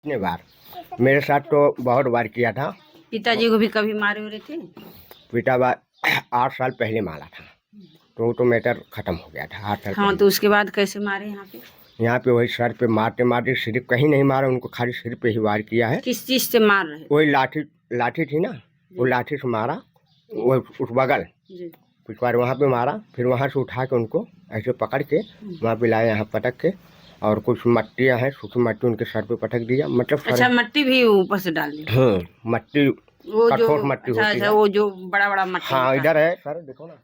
कितने बार मेरे साथ तो बहुत बार किया था। पिताजी को भी कभी मारे हो रहे थे? पिता बार 8 साल पहले मारा था, तो वो तो मैटर खत्म हो गया था 8 साल हाँ, तो उसके बाद कैसे मारे यहाँ पे? यहाँ पे वही सर पे मारते मारते, सिर्फ कहीं नहीं मारा उनको, खाली सिर पे ही वार किया है। किस चीज से मार रहे थे? वही लाठी थी ना, वो लाठी से मारा। वो उस बगल जी। कुछ बार वहाँ पे मारा, फिर वहाँ से उठा के उनको ऐसे पकड़ के वहाँ पे लाए, यहाँ पटक के, और कुछ मट्टियाँ हैं, सूखी मट्टी उनके सर पे पटक दिया। मतलब अच्छा, मट्टी भी ऊपर से डाल दी? मट्टी, वो जो कठोर मट्टी होती है। वो जो बड़ा बड़ा मट्टी। हाँ, इधर है सर, देखो ना,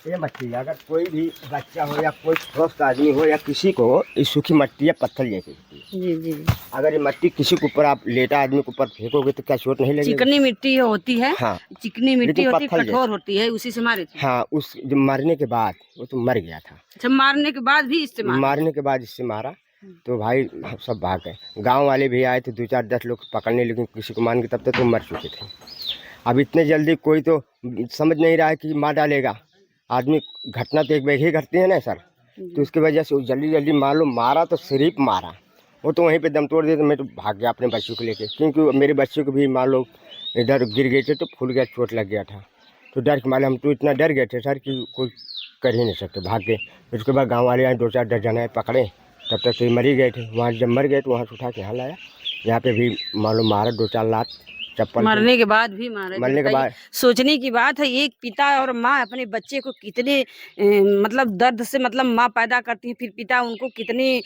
ये मट्टी। अगर कोई भी बच्चा हो या कोई स्वस्थ आदमी हो या किसी को इस सूखी मट्टी या पत्थर जैसी होती है। जी जी। अगर ये मट्टी किसी के ऊपर, आप लेटा आदमी के ऊपर फेंकोगे तो क्या चोट नहीं लगेगी? चिकनी मिट्टी होती है। हाँ, चिकनी मिट्टी लेकिन होती है, पत्थर कठोर होती है, उसी से मारे थे। हाँ, उस जब मरने के बाद वो तो मर गया था। अच्छा, मारने के बाद भी इस्तेमाल? मारने के बाद इससे मारा तो भाई हम सब भाग गए। गांव वाले भी आए थे 2-4-10 लोग पकड़ने, लेकिन किसी को मान के तब तक तो मर चुके थे। अब इतने जल्दी कोई तो समझ नहीं रहा है कि मार डालेगा आदमी। घटना तो एक बार ही घटती है ना सर, तो उसकी वजह से जल्दी जल्दी मान लो मारा तो सिर्फ मारा, वो तो वहीं पे दम तोड़ दिया। तो मैं तो भाग गया अपने बच्चों को लेके, क्योंकि मेरे बच्चे को भी मान लो इधर गिर गए थे तो फूल गया, चोट लग गया था। तो डर के मारे हम तो इतना डर गए थे सर कि कोई कर ही नहीं सकते, भाग गए। उसके बाद गाँव वाले आए, 2-4 दर्जन आए, पकड़े। तब तक तो ये मर ही गए थे। वहाँ जब मर गए तो वहाँ से उठा के यहाँ लाया। यहाँ पे भी मान लो मारा 2-4 लाख चप्पल। मरने के बाद भी मारे? मरने के बाद सोचने की बात है, एक पिता और माँ अपने बच्चे को कितने मतलब दर्द से, मतलब माँ पैदा करती है, फिर पिता उनको कितने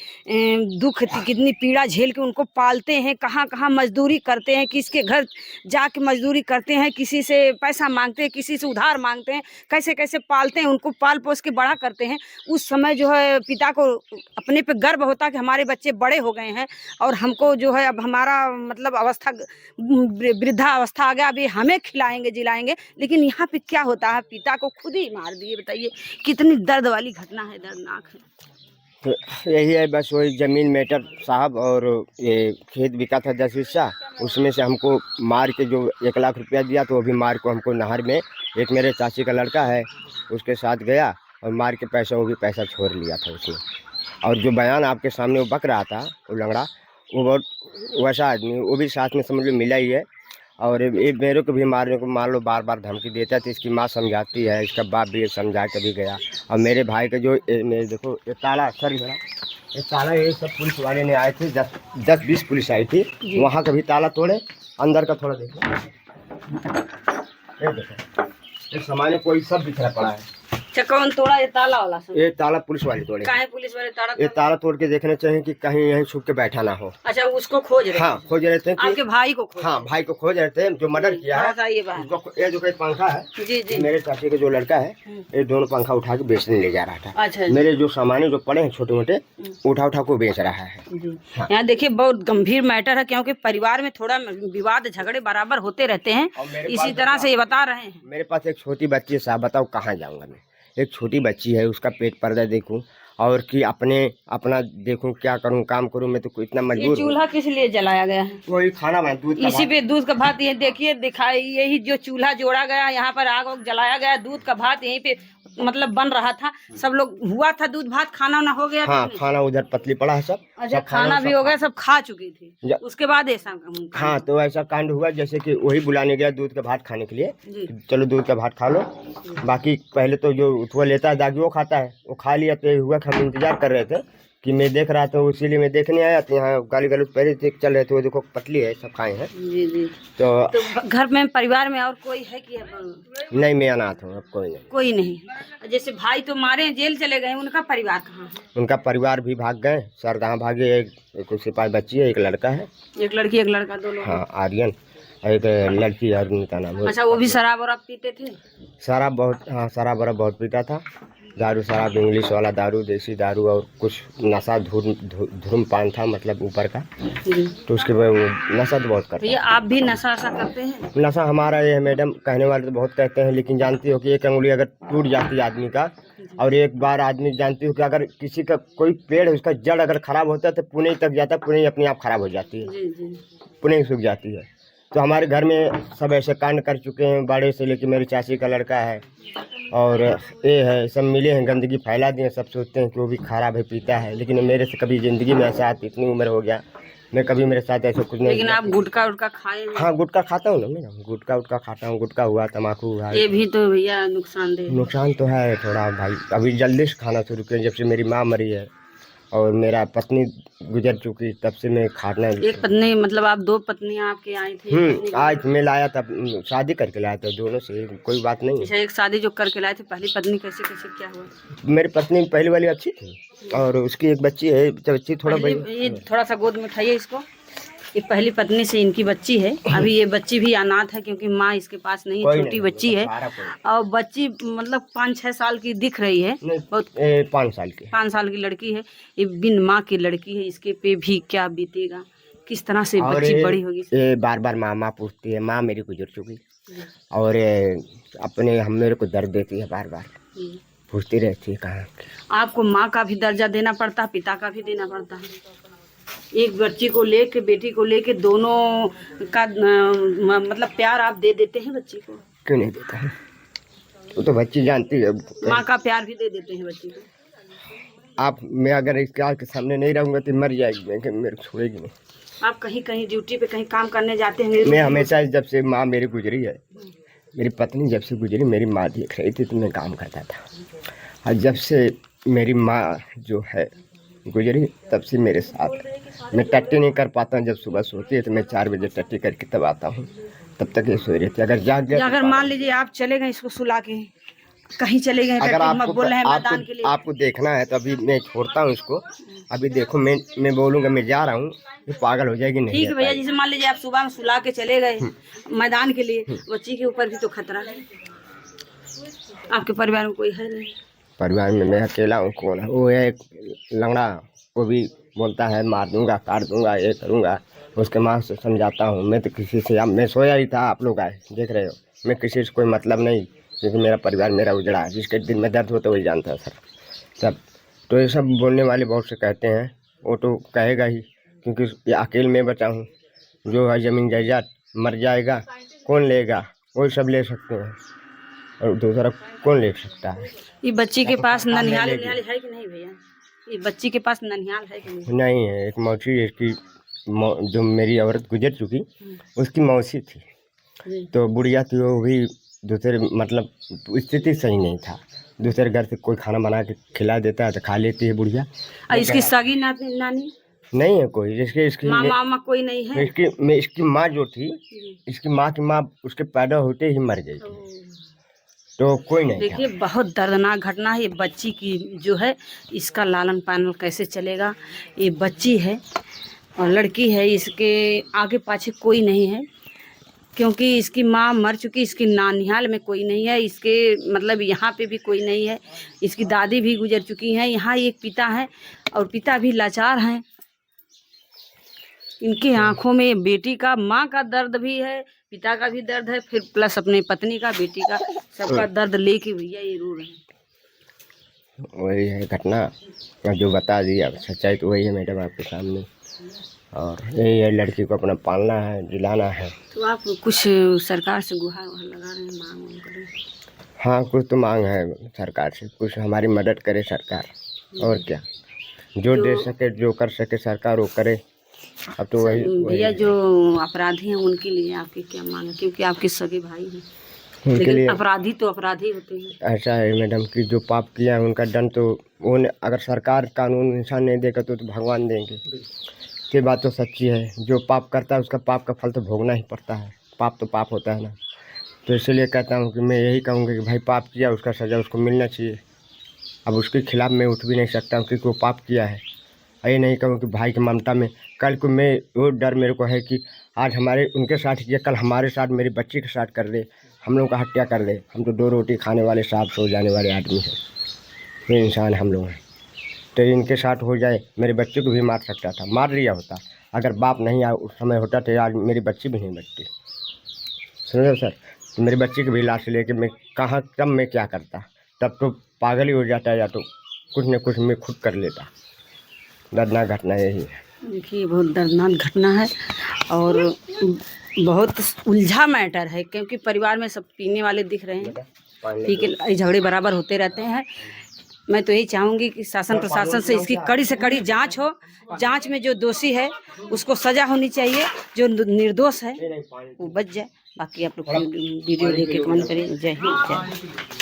दुख, कितनी पीड़ा झेल के उनको पालते हैं, कहाँ कहाँ मजदूरी करते हैं, किसके घर जाके मजदूरी करते हैं, किसी से पैसा मांगते हैं, किसी से उधार मांगते हैं, कैसे कैसे पालते हैं, उनको पाल पोस के बड़ा करते हैं। उस समय जो है पिता को अपने पे गर्व होता कि हमारे बच्चे बड़े हो गए हैं और हमको जो है अब हमारा मतलब अवस्था, वृद्धा अवस्था आ गया, अभी हमें खिलाएंगे जिलाएंगे। लेकिन यहाँ पे क्या होता है, पिता को खुद ही मार दिए। बताइए कितनी दर्द वाली घटना है, दर्दनाक है। तो यही है बस, वही ज़मीन मेटर साहब, और ये खेत बिका था 10 हिस्सा, उसमें से हमको मार के जो 1 लाख रुपया दिया, तो वो भी मार को हमको नहर में, एक मेरे चाची का लड़का है उसके साथ गया और मार के पैसा, वो भी पैसा छोड़ लिया था उसने। और जो बयान आपके सामने वो बक रहा था, वो लंगड़ा, वो बहुत वैसा आदमी, वो भी साथ में समझ लो मिला ही है। और ये मेरे को भी मारने को मान लो बार बार धमकी देता था। इसकी माँ समझाती है, इसका बाप भी समझा के भी गया। और मेरे भाई का जो मेरे देखो ये ताला, सर मेरा ये ताला, ये सब पुलिस वाले ने आए थे, 10-20 पुलिस आई थी, वहाँ का भी ताला तोड़े। अंदर का थोड़ा देखो, ये देखो ये सामान कोई सब बिखरा पड़ा है। अच्छा, कौन तोड़ा? ये ताला वाला सब? ये ताला पुलिस वाले तोड़े। काहे पुलिस वाले ताला? ये ताला तोड़ के देखना चाहिए कि कहीं यहीं छुप के बैठा ना हो। अच्छा, उसको खोज रहे? हाँ, खोज रहे थे। आपके भाई को खोज? हाँ, भाई को खोज रहे थे, जो मर्डर किया है। ये जो कोई पंखा है, जी जी, मेरे चाची का जो लड़का है, ये दोनों पंखा उठा के बेचने ले जा रहा था। अच्छा, मेरे जो सामान जो पड़े हैं छोटे मोटे, उठा उठा को बेच रहा है। हाँ। यहाँ देखिए बहुत गंभीर मैटर है, क्योंकि परिवार में थोड़ा विवाद झगड़े बराबर होते रहते हैं। इसी तरह से ये बता रहे हैं। मेरे पास एक छोटी बच्ची है साहब, बताओ कहाँ जाऊँगा मैं? एक छोटी बच्ची है, उसका पेट पर्दा देखूं और कि अपना देखूं, क्या करूं, काम करूं, मैं तो इतना मजबूर हूं। चूल्हा किस लिए जलाया गया है? वही खाना बना, दूध का इसी पे दूध का भात। ये देखिए, दिखाई, यही जो चूल्हा जोड़ा गया, यहाँ पर आग वाग जलाया गया, दूध का भात यहीं पे मतलब बन रहा था। सब लोग हुआ था, दूध भात, खाना ना हो गया? हाँ, खाना उधर पतली पड़ा है सब। अच्छा, खाना भी हो गया, सब खा चुकी थी। उसके बाद ऐसा? हाँ, तो ऐसा कांड हुआ जैसे कि वही बुलाने गया दूध का भात खाने के लिए, चलो दूध का भात खा लो। बाकी पहले तो जो वो लेता है दागी वो खाता है, वो खा लिया। तो हुआ कि हम इंतजार कर रहे थे कि मैं देख रहा था, इसीलिए मैं देखने आया। तो यहाँ गाली गलौज पहले से चल रहे थे, वो देखो पतली है, सब खाए हैं। जी जी। तो घर में परिवार में और कोई है कि नहीं? मैं अनाथ हूँ, अब कोई नहीं। कोई नहीं। जैसे भाई तो मारे, जेल चले गए, उनका परिवार कहाँ है? उनका परिवार भी भाग गए, सरदाह भागे। एक सिपाही बच्ची है, एक लड़का है, एक लड़की एक लड़का, दो लोग। हाँ, आर्यन। एक लड़की अरुण का नाम है। अच्छा, वो भी शराब वराब पीते थे? शराब बहुत, हाँ, शराब वराब बहुत पीता था। दारू शराब, इंग्लिश वाला दारू, देसी दारू, और कुछ नशा धूम्रपान था, मतलब ऊपर का। तो उसके बाद नशा तो बहुत करता है। ये आप भी नशा करते हैं? नशा हमारा ये है मैडम, कहने वाले तो बहुत कहते हैं, लेकिन जानती हो कि एक अंगुली अगर टूट जाती है आदमी का, और एक बार आदमी, जानती हो कि अगर किसी का कोई पेड़ है, उसका जड़ अगर खराब होता है तो पुणे तक जाता है, पुणे अपने आप खराब हो जाती है, पुणे सूख जाती है। तो हमारे घर में सब ऐसे कांड कर चुके हैं, बड़े से लेके मेरी चाची का लड़का है और ये है, सब मिले हैं, गंदगी फैला दिए। सब सोचते हैं कि वो भी खराब है, पीता है, लेकिन मेरे से कभी ज़िंदगी में ऐसा, इतनी उम्र हो गया, मैं कभी मेरे साथ ऐसा कुछ नहीं। लेकिन आप गुटखा उटका खाए हैं? हाँ, गुटखा खाता हूँ ना मैं, गुटखा उटका खाता हूँ, गुटखा हुआ, तम्बाकू हुआ। ये भी तो भैया नुकसानदेह है। नुकसान तो है थोड़ा भाई, अभी जल्दी से खाना शुरू किया जब से मेरी माँ मरी है और मेरा पत्नी गुजर चुकी, तब से मैं खाना। एक पत्नी मतलब आप 2 पत्नियां आपके आई थी? आज मैं लाया था, शादी करके लाया था दोनों से, कोई बात नहीं। अच्छा, एक शादी जो करके लाए थे, पहली पत्नी कैसे कैसे क्या हुआ? मेरी पत्नी पहली वाली अच्छी थी और उसकी एक बच्ची है, बच्ची थोड़ा ये थोड़ा सा गोद में उठाइए इसको। ये पहली पत्नी से इनकी बच्ची है। अभी ये बच्ची भी अनाथ है क्योंकि माँ इसके पास नहीं है, छोटी बच्ची है और बच्ची मतलब 5-6 साल की दिख रही है, बहुत 5 साल की, 5 साल की लड़की है। ये बिन माँ की लड़की है, इसके पे भी क्या बीतेगा, किस तरह से बच्ची बड़ी होगी। ये बार बार माँ पूछती है, माँ मेरी गुजर चुकी और अपने हम मेरे को दर्द देती है, बार बार पूछती रहती है कहाँ। आपको माँ का भी दर्जा देना पड़ता है, पिता का भी देना पड़ता है। एक बच्ची को लेके, बेटी को लेके, दोनों का मतलब प्यार आप दे देते हैं बच्ची को? क्यों नहीं देता है, वो तो बच्ची जानती है। माँ का प्यार भी दे देते हैं बच्ची को? आप, मैं अगर इसके आँख के सामने नहीं रहूँगा तो मर जाएगी, मेरे को छोड़ेगी नहीं। आप कहीं कहीं ड्यूटी पे कहीं काम करने जाते हैं? मैं हमेशा, जब से माँ मेरी गुजरी है, मेरी पत्नी जब से गुजरी, मेरी माँ देख रही थी तो मैं काम करता था, और जब से मेरी माँ जो है गुजरी तब से मेरे साथ। मैं टट्टी नहीं कर पाता हूँ, जब सुबह सोती है तो मैं 4 बजे टट्टी करके तब आता हूँ, तब तक ये सो रही थी। अगर जाग गया, अगर मान लीजिए आप चले गए इसको सुला के, कहीं चले गए, अगर आपको आपको देखना है तो अभी मैं छोड़ता हूँ इसको। अभी देखो, मैं बोलूँगा मैं जा रहा हूँ, ये पागल हो जाएगी। नहीं ठीक है भैया, जैसे मान लीजिए आप सुबह में सुला के चले गए मैदान के लिए, बच्ची के ऊपर भी तो खतरा है। आपके परिवार में कोई है नहीं? परिवार में मैं अकेला हूँ, कौन है? वो है एक लंगड़ा, वो भी बोलता है मार दूंगा, काट दूंगा, ये करूंगा। उसके माँ से समझाता हूँ। मैं तो किसी से, अब मैं सोया ही था, आप लोग आए, देख रहे हो, मैं किसी से कोई मतलब नहीं, क्योंकि मेरा परिवार मेरा उजड़ा है। जिसके दिल में दर्द होता वही जानता है सर सब। तो ये सब बोलने वाले बहुत से कहते हैं, वो तो कहेगा ही, क्योंकि ये अकेले में बचा हूँ। जो है ज़मीन जायदाद मर जाएगा, कौन लेगा? वही सब ले सकते हैं और दूसरा कौन ले सकता है? ये बच्ची के पास ननिहाल है कि नहीं भैया? ये बच्ची के पास ननिहाल है कि नहीं? नहीं है। एक मौसी, इसकी जो मेरी औरत गुजर चुकी, उसकी मौसी थी, तो बुढ़िया थी, वो भी दूसरे, मतलब स्थिति सही नहीं था, दूसरे घर से कोई खाना बना के खिला देता है तो खा लेती है बुढ़िया। और इसकी सगी नानी नहीं है कोई, जिसके इसकी मामा कोई नहीं है? इसकी माँ जो थी, इसकी माँ की माँ उसके पैदा होते ही मर गई थी, तो कोई नहीं। देखिए, बहुत दर्दनाक घटना है। ये बच्ची की जो है, इसका लालन पालन कैसे चलेगा? ये बच्ची है और लड़की है, इसके आगे पाछे कोई नहीं है, क्योंकि इसकी माँ मर चुकी, इसकी नानिहाल में कोई नहीं है, इसके मतलब यहाँ पे भी कोई नहीं है, इसकी दादी भी गुजर चुकी हैं। यहाँ एक पिता है और पिता भी लाचार हैं। इनकी आंखों में बेटी का, माँ का दर्द भी है, पिता का भी दर्द है, फिर प्लस अपने पत्नी का, बेटी का, सबका दर्द लेके भैया ये रो रहे हैं। वही है घटना जो बता दिया, सच्चाई तो वही है मैडम आपके सामने। और यही है, लड़की को अपना पालना है, जिलाना है। तो आप कुछ सरकार से गुहार लगा रहे हैं, मांग कर रहे हैं? हाँ, कुछ तो मांग है सरकार से, कुछ हमारी मदद करे सरकार, और क्या, जो दे सके, जो कर सके सरकार वो करे। अब तो वही भैया, जो अपराधी हैं उनके लिए आपकी क्या मांग है? क्योंकि आपके सगे भाई हैं, उनके लिए। लेकिन अपराधी तो अपराधी होते हैं। ऐसा है मैडम कि जो पाप किया है उनका दंड तो अगर सरकार कानून इंसान नहीं देगा तो भगवान देंगे। ये बात तो सच्ची है, जो पाप करता है उसका पाप का फल तो भोगना ही पड़ता है, पाप तो पाप होता है ना। तो इसलिए कहता हूँ कि मैं यही कहूँगा कि भाई पाप किया, उसका सज़ा उसको मिलना चाहिए। अब उसके खिलाफ मैं उठ भी नहीं सकता हूँ क्योंकि वो पाप किया है। ये नहीं कहूँ कि भाई की ममता में, कल को मैं, वो डर मेरे को है कि आज हमारे उनके साथ किया, कल हमारे साथ, मेरी बच्ची के साथ कर दे, हम लोग का हत्या कर दे। हम तो 2 रोटी खाने वाले, साथ सो जाने वाले आदमी हैं, ये इंसान हम लोग हैं। तो इनके साथ हो जाए, मेरे बच्चे को भी मार सकता था, मार लिया होता। अगर बाप नहीं आया उस समय होता तो आज मेरी बच्ची भी नहीं बचती। समझो सर, तो मेरी बच्ची की भी लाश लेके मैं कहाँ, कब मैं क्या करता? तब तो पागल ही हो जाता, या तो कुछ न कुछ मैं खुद कर लेता। दर्दनाक घटना यही है। देखिए, बहुत दर्दनाक घटना है और बहुत उलझा मैटर है, क्योंकि परिवार में सब पीने वाले दिख रहे हैं, पी के झगड़े बराबर होते रहते हैं। मैं तो यही चाहूँगी कि शासन प्रशासन से इसकी कड़ी से कड़ी जांच हो। जांच में जो दोषी है उसको सज़ा होनी चाहिए, जो निर्दोष है वो बच जाए। बाकी आप लोग वीडियो देख के कमेंट करिए। जय हिंद, जय।